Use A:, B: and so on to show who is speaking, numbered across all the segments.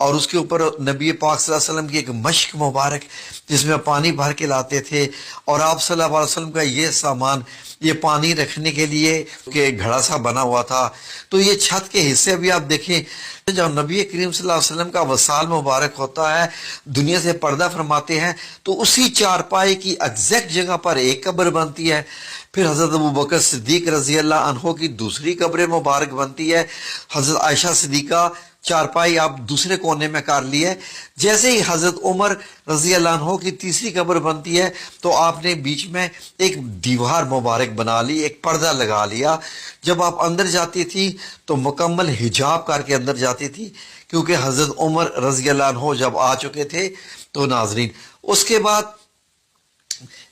A: اور اس کے اوپر نبی پاک صلی اللہ علیہ وسلم کی ایک مشک مبارک جس میں پانی بھر کے لاتے تھے، اور آپ صلی اللہ علیہ وسلم کا یہ سامان، یہ پانی رکھنے کے لیے کہ گھڑا سا بنا ہوا تھا۔ تو یہ چھت کے حصے بھی آپ دیکھیں، جب نبی کریم صلی اللہ علیہ وسلم کا وصال مبارک ہوتا ہے، دنیا سے پردہ فرماتے ہیں، تو اسی چارپائی کی ایگزیکٹ جگہ پر ایک قبر بنتی ہے، پھر حضرت ابوبکر صدیق رضی اللہ عنہ کی دوسری قبر مبارک بنتی ہے، حضرت عائشہ صدیقہ چارپائی آپ دوسرے کونے میں کر لی ہے، جیسے ہی حضرت عمر رضی اللہ عنہ کی تیسری قبر بنتی ہے تو آپ نے بیچ میں ایک دیوار مبارک بنا لی، ایک پردہ لگا لیا۔ جب آپ اندر جاتی تھی تو مکمل حجاب کر کے اندر جاتی تھی، کیونکہ حضرت عمر رضی اللہ عنہ جب آ چکے تھے۔ تو ناظرین، اس کے بعد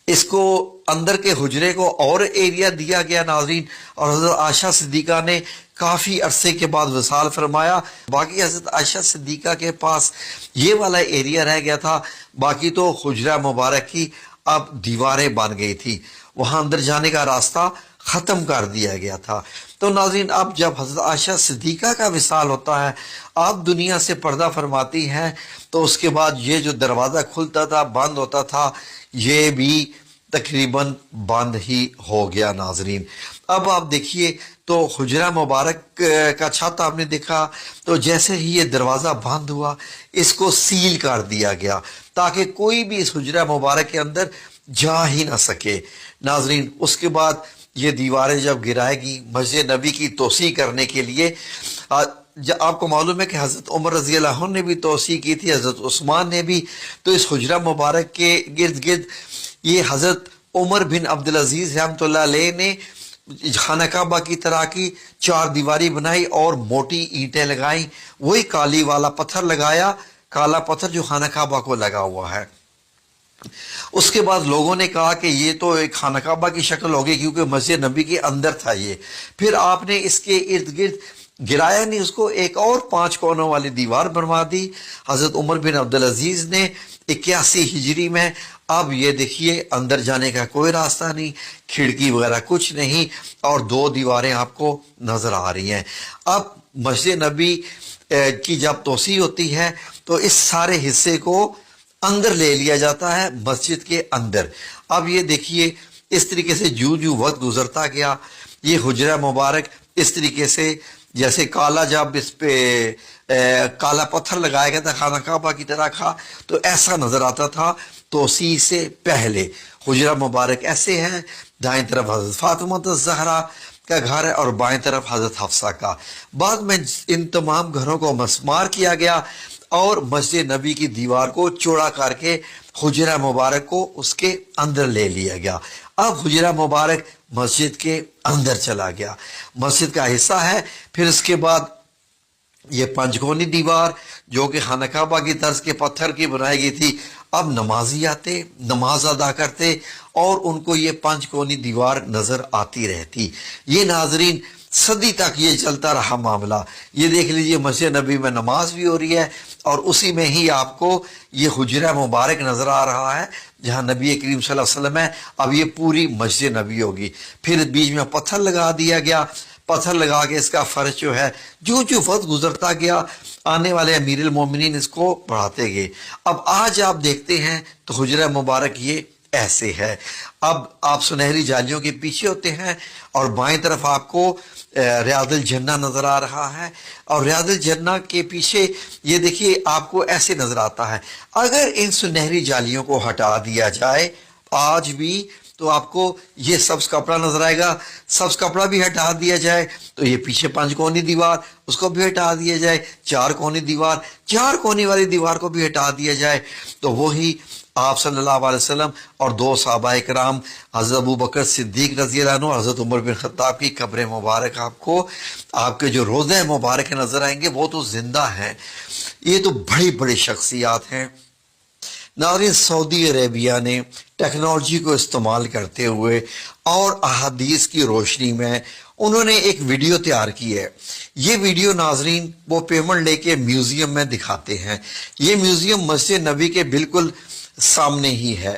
A: اس کو اندر کے حجرے کو اور ایریا دیا گیا ناظرین، اور حضرت عائشہ صدیقہ نے کافی عرصے کے بعد وصال فرمایا۔ باقی حضرت عائشہ صدیقہ کے پاس یہ والا ایریا رہ گیا تھا، باقی تو حجرہ مبارک کی اب دیواریں بن گئی تھی، وہاں اندر جانے کا راستہ ختم کر دیا گیا تھا۔ تو ناظرین، اب جب حضرت عائشہ صدیقہ کا وصال ہوتا ہے، آپ دنیا سے پردہ فرماتی ہیں، تو اس کے بعد یہ جو دروازہ کھلتا تھا بند ہوتا تھا، یہ بھی تقریباً بند ہی ہو گیا ناظرین۔ اب آپ دیکھیے تو حجرہ مبارک کا چھت آپ نے دیکھا، تو جیسے ہی یہ دروازہ بند ہوا، اس کو سیل کر دیا گیا تاکہ کوئی بھی اس حجرہ مبارک کے اندر جا ہی نہ سکے ناظرین۔ اس کے بعد یہ دیواریں جب گرائے گی مسجد نبی کی توسیع کرنے کے لیے، آپ کو معلوم ہے کہ حضرت عمر رضی اللہ عنہ نے بھی توسیع کی تھی، حضرت عثمان نے بھی، تو اس حجرہ مبارک کے گرد گرد یہ حضرت عمر بن عبدالعزیز رحمۃ اللہ علیہ نے خانہ کعبہ کی طرح کی چار دیواری بنائی اور موٹی اینٹیں لگائیں، وہی کالی والا پتھر لگایا، کالا پتھر جو خانہ کعبہ کو لگا ہوا ہے۔ اس کے بعد لوگوں نے کہا کہ یہ تو ایک خانہ کعبہ کی شکل ہوگی، کیونکہ مسجد نبی کے اندر تھا یہ۔ پھر آپ نے اس کے ارد گرد گرایا نہیں، اس کو ایک اور 5 کونوں والی دیوار بنوا دی حضرت عمر بن عبدالعزیز نے 81 ہجری میں۔ اب یہ دیکھیے اندر جانے کا کوئی راستہ نہیں، کھڑکی وغیرہ کچھ نہیں، اور 2 دیواریں آپ کو نظر آ رہی ہیں۔ اب مسجد نبی کی جب توسیع ہوتی ہے تو اس سارے حصے کو اندر لے لیا جاتا ہے، مسجد کے اندر۔ اب یہ دیکھیے اس طریقے سے جو وقت گزرتا گیا، یہ حجرہ مبارک اس طریقے سے جیسے کالا، جب اس پہ کالا پتھر لگایا گیا تھا خانہ کعبہ کی طرح کا، تو ایسا نظر آتا تھا توسیع سے پہلے۔ حجرہ مبارک ایسے ہے، دائیں طرف حضرت فاطمہ الزہرا کا گھر ہے اور بائیں طرف حضرت حفصہ کا۔ بعد میں ان تمام گھروں کو مسمار کیا گیا اور مسجد نبی کی دیوار کو چوڑا کر کے حجرہ مبارک کو اس کے اندر لے لیا گیا۔ اب حجرہ مبارک مسجد کے اندر چلا گیا، مسجد کا حصہ ہے۔ پھر اس کے بعد یہ 5 کونی دیوار جو کہ خانہ کعبہ کی طرز کے پتھر کی بنائی گئی تھی، اب نمازی آتے، نماز ادا کرتے اور ان کو یہ 5 کونی دیوار نظر آتی رہتی۔ یہ ناظرین صدی تک یہ چلتا رہا معاملہ۔ یہ دیکھ لیجئے مسجد نبی میں نماز بھی ہو رہی ہے اور اسی میں ہی آپ کو یہ حجرہ مبارک نظر آ رہا ہے جہاں نبی کریم صلی اللہ علیہ وسلم ہے۔ اب یہ پوری مسجد نبی ہوگی۔ پھر بیچ میں پتھر لگا دیا گیا، پتھر لگا کے اس کا فرش جو ہے جو وقت گزرتا گیا، آنے والے امیر المومنین اس کو بڑھاتے گئے۔ اب آج آپ دیکھتے ہیں تو حجرہ مبارک یہ ایسے ہے۔ اب آپ سنہری جالیوں کے پیچھے ہوتے ہیں اور بائیں طرف آپ کو ریاض الجنہ نظر آ رہا ہے، اور ریاض الجنہ کے پیچھے یہ دیکھیے آپ کو ایسے نظر آتا ہے۔ اگر ان سنہری جالیوں کو ہٹا دیا جائے آج بھی تو آپ کو یہ سبز کپڑا نظر آئے گا، سبز کپڑا بھی ہٹا دیا جائے تو یہ پیچھے 5 کونی دیوار اس کو بھی ہٹا دیا جائے، 4 کونی دیوار، 4 کونی والی دیوار کو بھی ہٹا دیا جائے، تو وہی آپ صلی اللہ علیہ وسلم اور 2 صحابہ کرام حضرت ابوبکر صدیق رضی اللہ عنہ، حضرت عمر بن خطاب کی قبر مبارک آپ کو آپ کے جو روضہ مبارک نظر آئیں گے، وہ تو زندہ ہیں۔ یہ تو بڑی بڑی شخصیات ہیں ناظرین۔ سعودی عربیہ نے ٹیکنالوجی کو استعمال کرتے ہوئے اور احادیث کی روشنی میں انہوں نے ایک ویڈیو تیار کی ہے۔ یہ ویڈیو ناظرین وہ پیمنٹ لے کے میوزیم میں دکھاتے ہیں۔ یہ میوزیم مسجد نبی کے بالکل سامنے ہی ہے۔